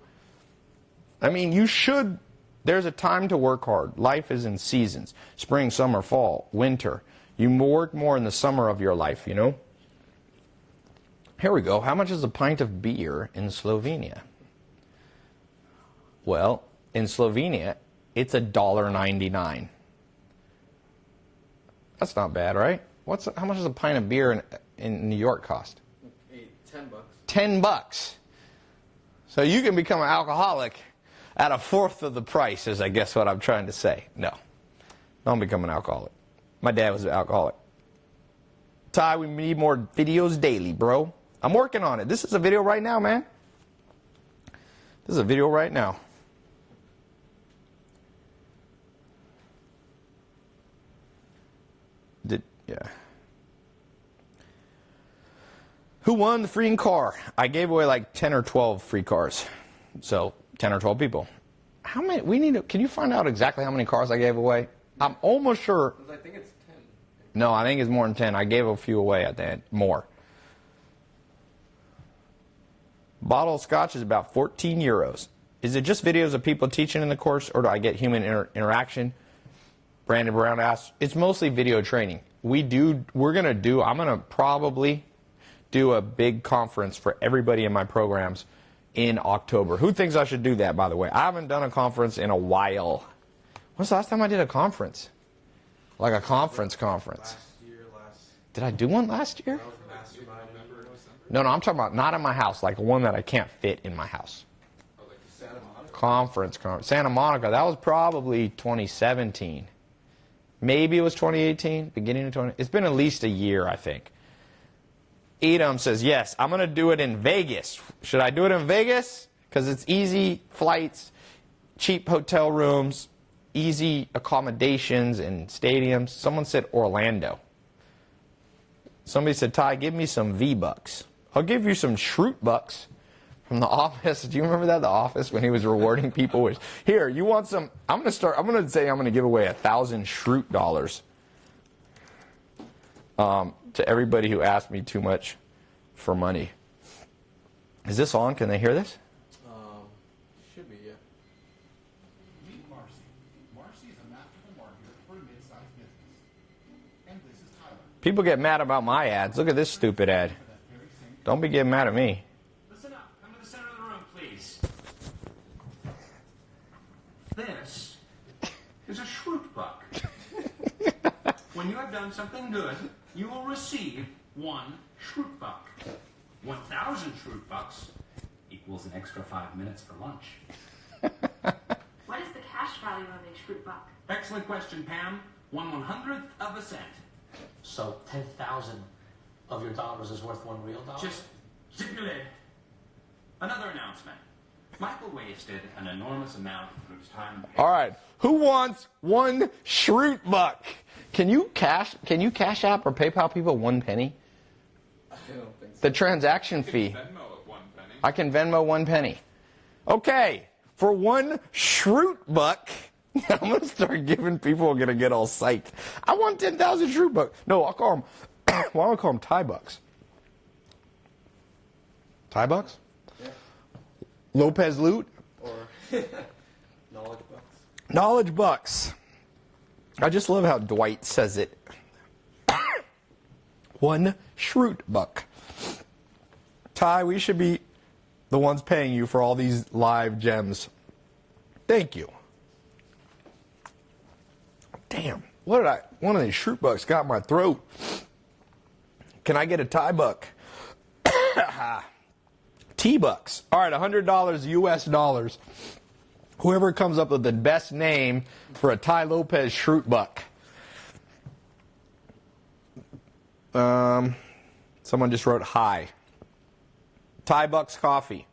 I mean, you should. There's a time to work hard. Life is in seasons. Spring, summer, fall, winter. You work more in the summer of your life, you know? Here we go. How much is a pint of beer in Slovenia? Well, in Slovenia, it's $1.99. That's not bad, right? How much does a pint of beer in New York cost? $10. $10. So you can become an alcoholic at a fourth of the price, is I guess what I'm trying to say. No, don't become an alcoholic. My dad was an alcoholic. Ty, we need more videos daily, bro. I'm working on it. This is a video right now, man. This is a video right now. Yeah. Who won the free car? I gave away like 10 or 12 free cars. So 10 or 12 people. How many? Can you find out exactly how many cars I gave away? I'm almost sure. I think it's 10. No, I think it's more than 10. I gave a few away at the end. More. Bottle of scotch is about 14 euros. Is it just videos of people teaching in the course, or do I get human interaction? Brandon Brown asks. It's mostly video training. I'm going to probably do a big conference for everybody in my programs in October. Who thinks I should do that, by the way? I haven't done a conference in a while. When's the last time I did a conference? Like a conference. Did I do one last year? No, I'm talking about not in my house, like one that I can't fit in my house. Conference. Santa Monica, that was probably 2017. Maybe it was 2018, beginning of 20. It's been at least a year, I think. Edom says, yes, I'm going to do it in Vegas. Should I do it in Vegas? Because it's easy flights, cheap hotel rooms, easy accommodations in stadiums. Someone said Orlando. Somebody said, Ty, give me some V-Bucks. I'll give you some Schrute Bucks from The Office. Do you remember that, The Office, when he was rewarding people with, here, you want some, I'm going to give away 1,000 Schrute dollars to everybody who asked me too much for money. Is this on? Can they hear this? Should be, yeah. Meet Marcy. Marcy is a masterful marketer for a mid-sized business. And this is Tyler. People get mad about my ads. Look at this stupid ad. Don't be getting mad at me. Listen up. Come to the center of the room, please. This is a Schrute buck. When you have done something good, you will receive 1 Schrute buck. 1,000 Schrute bucks equals an extra 5 minutes for lunch. What is the cash value of a Schrute buck? Excellent question, Pam. 1/100th of a cent. So 10,000 of your dollars is worth $1 real dollar? Just zip your lid. Another announcement. Michael wasted an enormous amount of his time. All right. Who wants 1 Schrute buck? Can you cash app or PayPal people 1 penny? I don't think so. The transaction fee. Venmo at 1 penny. I can Venmo 1 penny. Okay. For 1 Schrute buck, I'm going to start giving people, are going to get all psyched. I want 10,000 Schrute bucks. No, I'll call them, why don't I call them Thai bucks? Thai bucks? Yeah. Lopez loot? Or knowledge bucks. Knowledge bucks. I just love how Dwight says it. 1 Schrute buck. Ty, we should be the ones paying you for all these live gems. Thank you. Damn. One of these Schrute bucks got in my throat. Can I get a Thai buck? T-bucks. All right, $100 US dollars. Whoever comes up with the best name for a Ty Lopez Schrute buck. Someone just wrote hi. Ty Bucks Coffee.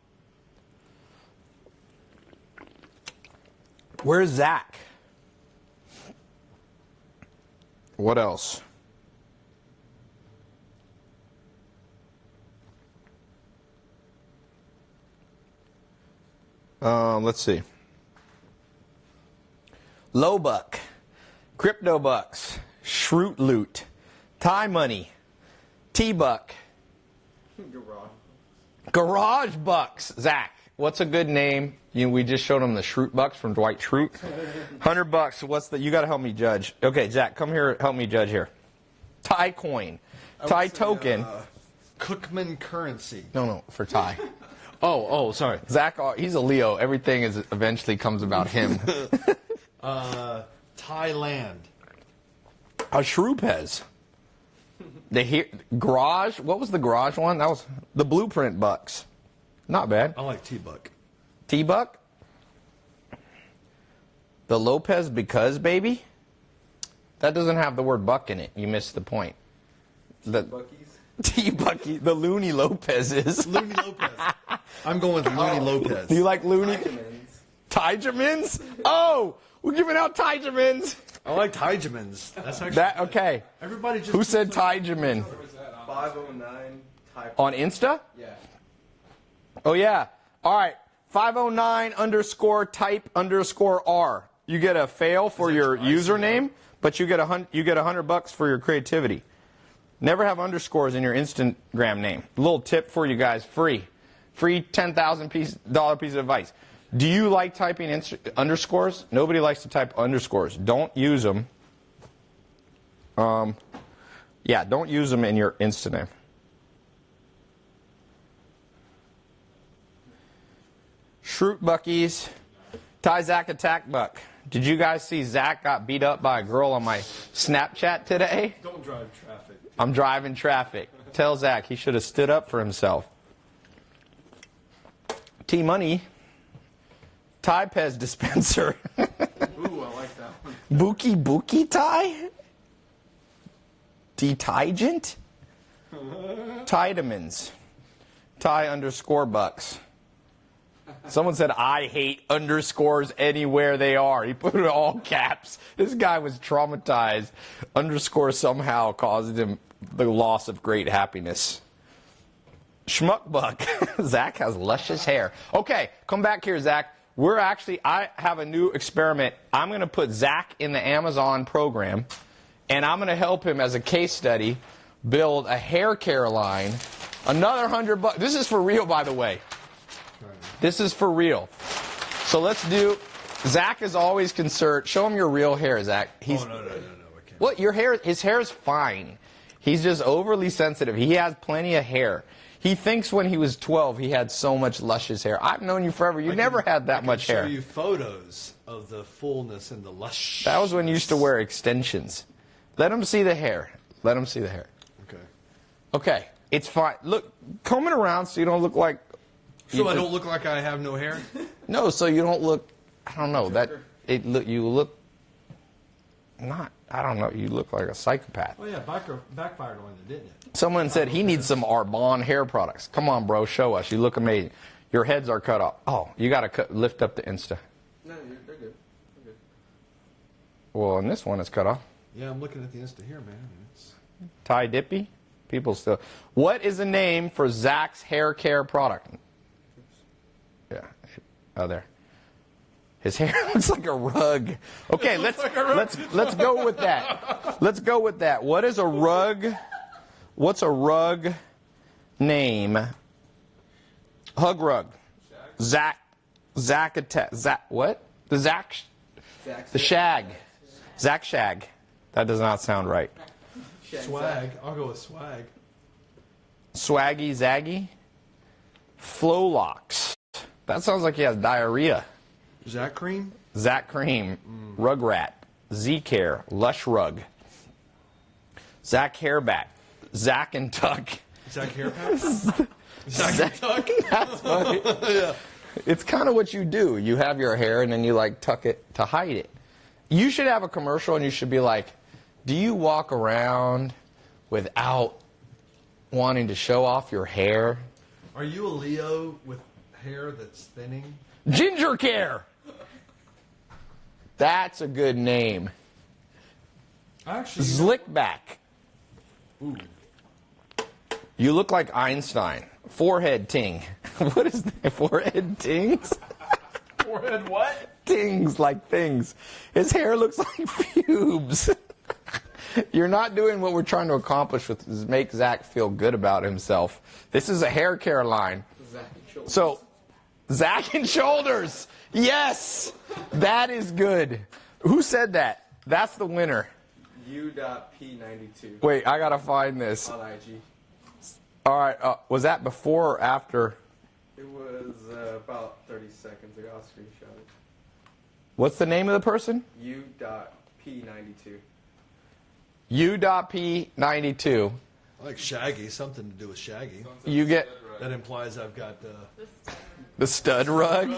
Where's Zach? What else? Let's see. Low Buck, Crypto Bucks, Schrute Loot, Thai Money, T-Buck, Garage Bucks. Zach, what's a good name? We just showed him the Schrute Bucks from Dwight Schrute. $100. You got to help me judge. Okay, Zach, come here. Help me judge here. Thai Coin, Thai Token. Cookman Currency. No, for Thai. Oh, sorry. Zach, he's a Leo. Everything eventually comes about him. Thailand. A Shrupez. Garage. What was the garage one? That was the Blueprint Bucks. Not bad. I like T-Buck. T-Buck. The Lopez Because Baby. That doesn't have the word buck in it. You missed the point. Buckies. T-Bucky. The Looney Lopez's. Looney Lopez. I'm going with Looney Lopez. Do you like Looney? Tygemins? Oh, we're giving out Tygemins. I like Tygemins. That's actually Okay. Everybody just. Who said Tygemin? 509 type. On Insta? Yeah. Oh, yeah. All right. 509_type_R. You get a fail for your username, but you get $100 for your creativity. Never have underscores in your Instagram name. A little tip for you guys, free. Free $10,000 piece of advice. Do you like typing underscores? Nobody likes to type underscores. Don't use them. Yeah, don't use them in your Insta name. Shroot Buckies. Ty Zach Attack Buck. Did you guys see Zach got beat up by a girl on my Snapchat today? Don't drive traffic. I'm driving traffic. Tell Zach he should have stood up for himself. T-Money. Ty Pez dispenser. Ooh, I like that one. Bookie Ty? Detigent? Tidamans. Ty underscore bucks. Someone said, I hate underscores anywhere they are. He put it in all caps. This guy was traumatized. Underscore somehow caused him the loss of great happiness. Schmuckbuck. Zach has luscious hair. Okay, come back here, Zach. I have a new experiment. I'm going to put Zach in the Amazon program, and I'm going to help him as a case study build a hair care line. Another $100. This is for real, by the way. This is for real. So let's do. Zach is always concerned. Show him your real hair, Zach. No, I can't. What? Your hair? His hair is fine. He's just overly sensitive. He has plenty of hair. He thinks when he was 12 he had so much luscious hair. I've known you forever. You never had that much hair. I can show you photos of the fullness and the lush. That was when you used to wear extensions. Let him see the hair. Let him see the hair. Okay. Okay. It's fine. Look, comb it around so you don't look like. So I don't look like I have no hair? No, so you don't look. I don't know that it look. You look. Not. I don't know. You look like a psychopath. Oh yeah, backfired on you, didn't it? Someone said he needs some Arbonne hair products. Come on, bro, show us. You look amazing. Your heads are cut off. Oh, you got to lift up the Insta. No, they're good. They're good. Well, and this one is cut off. Yeah, I'm looking at the Insta here, man. It's... Ty Dippy. People still. What is the name for Zach's hair care product? Yeah. Oh, there. His hair looks like a rug. Okay, let's go with that. Let's go with that. What is a rug? What's a rug name? Hug rug. Zach attack. Zach what? The Zach. The shag. Zach shag. That does not sound right. Swag. I'll go with swag. Swaggy Zaggy. Flowlocks. That sounds like he has diarrhea. Zach cream? Zach Cream, Rugrat, Z-Care, Lush Rug, Zach Hairback, Zach and Tuck. Zach Hairpack? Zach and Tuck? That's funny. Yeah. It's kind of what you do. You have your hair and then you like tuck it to hide it. You should have a commercial and you should be like, do you walk around without wanting to show off your hair? Are you a Leo with hair that's thinning? Ginger Care. That's a good name. Actually, Zlickback. ooh. You look like Einstein. Forehead ting. What is that? Forehead tings? Forehead what? Tings, like things. His hair looks like pubes. You're not doing what we're trying to accomplish with is make Zach feel good about himself. This is a hair care line. Zach and Shoulders. So, Zach and Shoulders. Yes! That is good. Who said that? That's the winner. U.P92 Wait, I gotta find this. on IG. All right, was that before or after? It was about 30 seconds ago. I'll screenshot it. What's the name of the person? U.P92. U.P92. I like Shaggy. Something to do with Shaggy. You get That implies I've got the stud rug.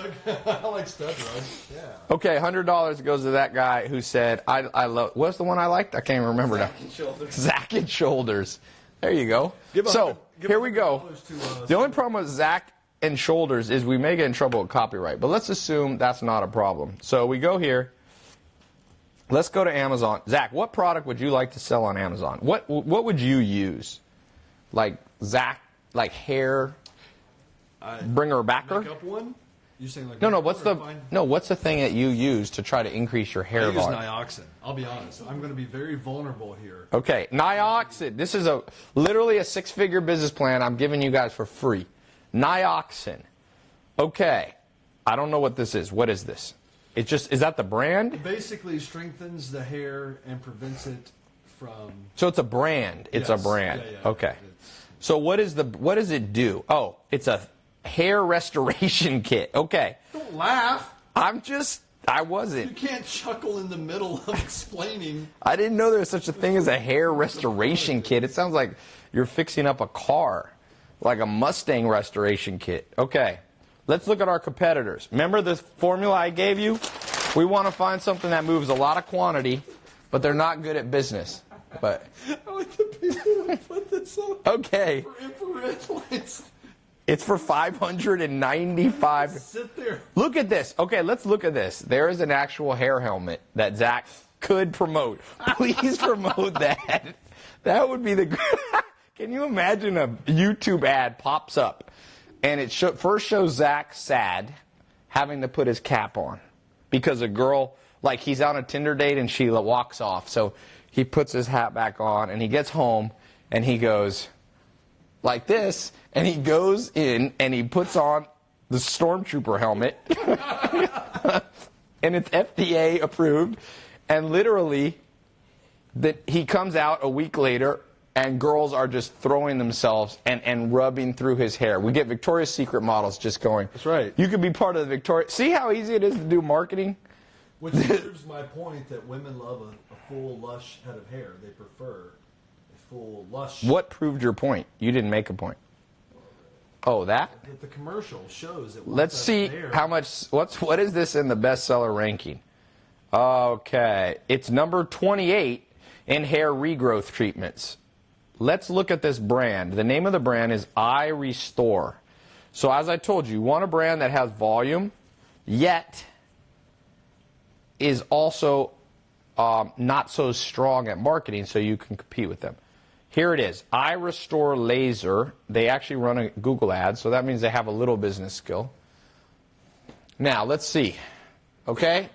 I like stud rug. Yeah. Okay, $100 goes to that guy who said, I love, what's the one I liked? I can't even remember now. Zach and Shoulders. Zach and Shoulders. There you go. Give So, here we go. $100 to, The only problem with Zach and Shoulders is we may get in trouble with copyright, but let's assume that's not a problem. So we go here. Let's go to Amazon. Zach, what product would you like to sell on Amazon? What would you use? Like Zach, like hair bringer backer? makeup one? You saying like No, makeup what's the thing that you use to try to increase your hair I use volume? Nioxin. I'll be honest. I'm going to be very vulnerable here. Okay, Nioxin. This is literally a 6-figure business plan I'm giving you guys for free. Nioxin. Okay. I don't know what this is. What is this? It just, is that the brand? It basically strengthens the hair and prevents it from... So it's a brand. It's Yes. a brand. Yeah, yeah, Okay. it's- So what does it do? Oh, it's a hair restoration kit. Okay. Don't laugh. I You wasn't. can't chuckle in the middle of explaining. I didn't know there was such a thing as a hair restoration kit. It sounds like you're fixing up a car, like a Mustang restoration kit. Okay, let's look at our competitors. Remember the formula I gave you? We want to find something that moves a lot of quantity, but they're not good at business. But I like the people who put this on okay, for infrared lights. it's for $595. Sit there. Look at this. Okay, let's look at this. There is an actual hair helmet that Zach could promote. Please promote that. That would be the... Can you imagine a YouTube ad pops up and it first shows Zach sad, having to put his cap on because a girl, like he's on a Tinder date and she walks off. So he puts his hat back on and he gets home and he goes like this, and he goes in and he puts on the Stormtrooper helmet, and it's FDA approved, and literally that he comes out a week later and girls are just throwing themselves and rubbing through his hair. We get Victoria's Secret models just going. That's right. You could be part of the Victoria. See how easy it is to do marketing? Which proves my point that women love a full, lush head of hair. They prefer a full, lush... What proved your point? You didn't make a point. Oh, that? That the commercial shows it. Let's see how much. What is this in the bestseller ranking? Okay, it's number 28 in hair regrowth treatments. Let's look at this brand. The name of the brand is I Restore. So as I told you want a brand that has volume, yet is also not so strong at marketing, so you can compete with them. Here it is, I Restore Laser. They actually run a Google ad, so that means they have a little business skill. Now, let's see. Okay,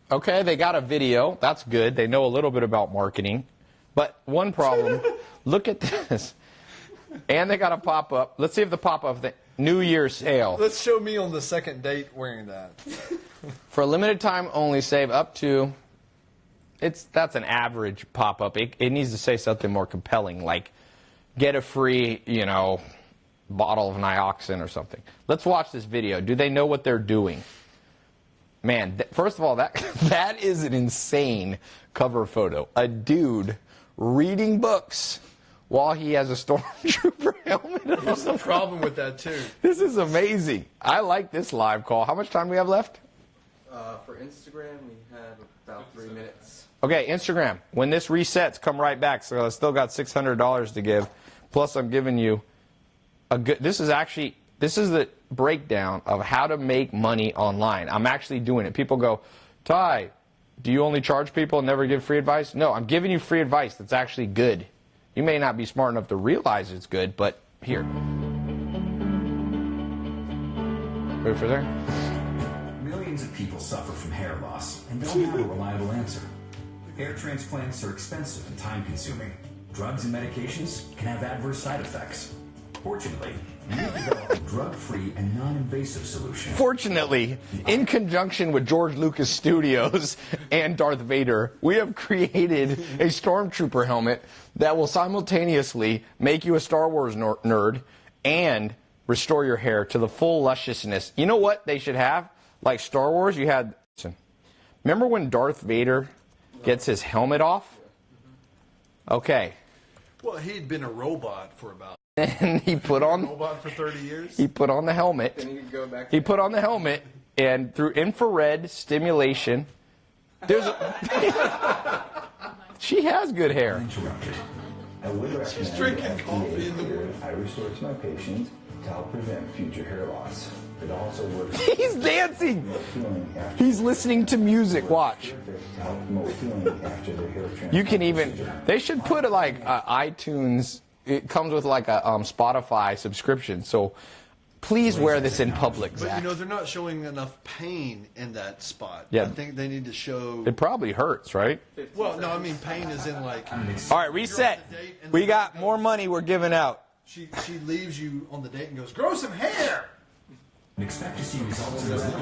they got a video. That's good. They know a little bit about marketing. But one problem, look at this. And they got a pop-up. Let's see if the pop-up, the New Year's sale. Let's show me on the second date wearing that. For a limited time only, save up to... That's an average pop-up. It needs to say something more compelling, like get a free, bottle of Nioxin or something. Let's watch this video. Do they know what they're doing? Man, first of all, that is an insane cover photo. A dude reading books while he has a Stormtrooper helmet on. There's a problem with that, too. This is amazing. I like this live call. How much time do we have left? For Instagram, we have about 3 minutes. Okay, Instagram. When this resets, come right back. So I still got $600 to give. Plus, I'm giving you a good. This is the breakdown of how to make money online. I'm actually doing it. People go, Ty, do you only charge people and never give free advice? No, I'm giving you free advice that's actually good. You may not be smart enough to realize it's good, but here. Ready for there? Millions of people suffer from hair loss and don't have a reliable answer. Hair transplants are expensive and time-consuming. Drugs and medications can have adverse side effects. Fortunately, we've developed a drug-free and non-invasive solution. Fortunately, in conjunction with George Lucas Studios and Darth Vader, we have created a Stormtrooper helmet that will simultaneously make you a Star Wars nerd and restore your hair to the full lusciousness. You know what they should have? Like Star Wars, you had... Remember when Darth Vader gets his helmet off? Okay. Well, he'd been a robot for about... And he put on... Robot for 30 years? He put on the helmet. Then you can go back. He put on the helmet, and through infrared stimulation, there's a... She has good hair. Interrupted. I would recommend She's drinking the coffee in the FDA morning. I restore to my patients to help prevent future hair loss. It also works. He's dancing. promote healing after He's listening to music. Watch. to help promote healing after the hair transplant. You can even... procedure. They should put like iTunes... It comes with like a Spotify subscription, so please wear this in public, But, Zach. they're not showing enough pain in that spot. Yeah. I think they need to show... It probably hurts, right? Well, no, I mean pain is in like... All right, reset. We got more money we're giving out. She leaves you on the date and goes, grow some hair! And expect to see results in as little